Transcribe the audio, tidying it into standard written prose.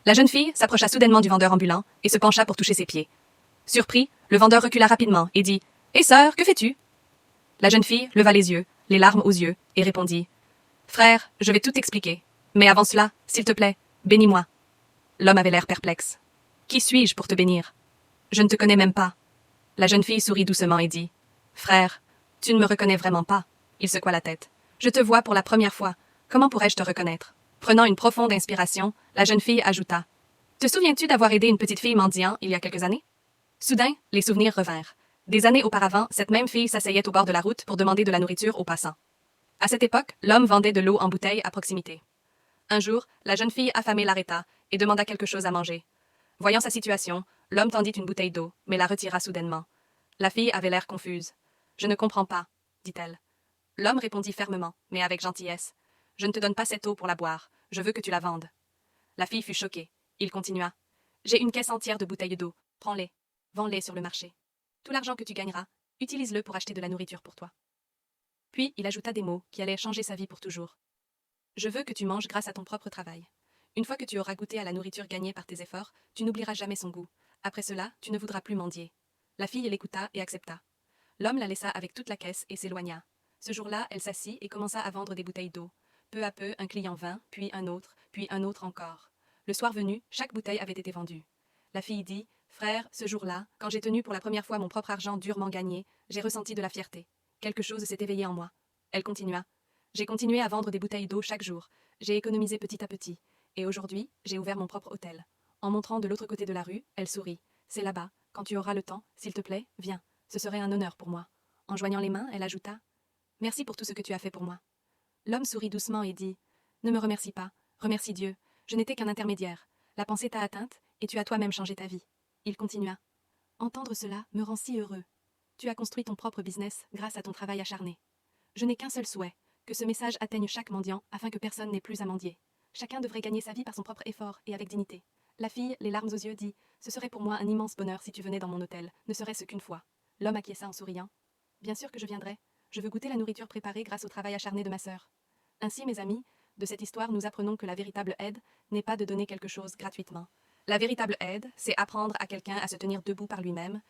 La jeune fille s'approcha soudainement du vendeur ambulant et se pencha pour toucher ses pieds. Surpris, le vendeur recula rapidement et dit « Hé sœur, que fais-tu » La jeune fille leva les yeux, les larmes aux yeux, et répondit « Frère, je vais tout t'expliquer. Mais avant cela, s'il te plaît, bénis-moi. » L'homme avait l'air perplexe. « Qui suis-je pour te bénir ? Je ne te connais même pas. » La jeune fille sourit doucement et dit « Frère, tu ne me reconnais vraiment pas. » Il secoua la tête. « Je te vois pour la première fois. Comment pourrais-je te reconnaître ?» Prenant une profonde inspiration, la jeune fille ajouta « Te souviens-tu d'avoir aidé une petite fille mendiant il y a quelques années ?» Soudain, les souvenirs revinrent. Des années auparavant, cette même fille s'asseyait au bord de la route pour demander de la nourriture aux passants. À cette époque, l'homme vendait de l'eau en bouteille à proximité. Un jour, la jeune fille affamée l'arrêta et demanda quelque chose à manger. Voyant sa situation, l'homme tendit une bouteille d'eau, mais la retira soudainement. La fille avait l'air confuse. « Je ne comprends pas, » dit-elle. L'homme répondit fermement, mais avec gentillesse. « Je ne te donne pas cette eau pour la boire. Je veux que tu la vendes. » La fille fut choquée. Il continua. « J'ai une caisse entière de bouteilles d'eau. Prends-les. Vends-les sur le marché. Tout l'argent que tu gagneras, utilise-le pour acheter de la nourriture pour toi. » Puis il ajouta des mots qui allaient changer sa vie pour toujours. « Je veux que tu manges grâce à ton propre travail. Une fois que tu auras goûté à la nourriture gagnée par tes efforts, tu n'oublieras jamais son goût. Après cela, tu ne voudras plus mendier. » La fille l'écouta et accepta. L'homme la laissa avec toute la caisse et s'éloigna. Ce jour-là, elle s'assit et commença à vendre des bouteilles d'eau. Peu à peu, un client vint, puis un autre encore. Le soir venu, chaque bouteille avait été vendue. La fille dit « Frère, ce jour-là, quand j'ai tenu pour la première fois mon propre argent durement gagné, j'ai ressenti de la fierté. Quelque chose s'est éveillé en moi. » Elle continua. « J'ai continué à vendre des bouteilles d'eau chaque jour. J'ai économisé petit à petit. Et aujourd'hui, j'ai ouvert mon propre hôtel. » En montrant de l'autre côté de la rue, elle sourit. « C'est là-bas. Quand tu auras le temps, s'il te plaît, viens. Ce serait un honneur pour moi. » En joignant les mains, elle ajouta « Merci pour tout ce que tu as fait pour moi. » L'homme sourit doucement et dit « Ne me remercie pas. Remercie Dieu. Je n'étais qu'un intermédiaire. La pensée t'a atteinte et tu as toi-même changé ta vie. » Il continua. « Entendre cela me rend si heureux. Tu as construit ton propre business grâce à ton travail acharné. Je n'ai qu'un seul souhait, que ce message atteigne chaque mendiant afin que personne n'ait plus à mendier. Chacun devrait gagner sa vie par son propre effort et avec dignité. » La fille, les larmes aux yeux, dit « Ce serait pour moi un immense bonheur si tu venais dans mon hôtel, ne serait-ce qu'une fois. » L'homme acquiesça en souriant. « Bien sûr que je viendrai. Je veux goûter la nourriture préparée grâce au travail acharné de ma sœur. » Ainsi, mes amis, de cette histoire, nous apprenons que la véritable aide n'est pas de donner quelque chose gratuitement. La véritable aide, c'est apprendre à quelqu'un à se tenir debout par lui-même,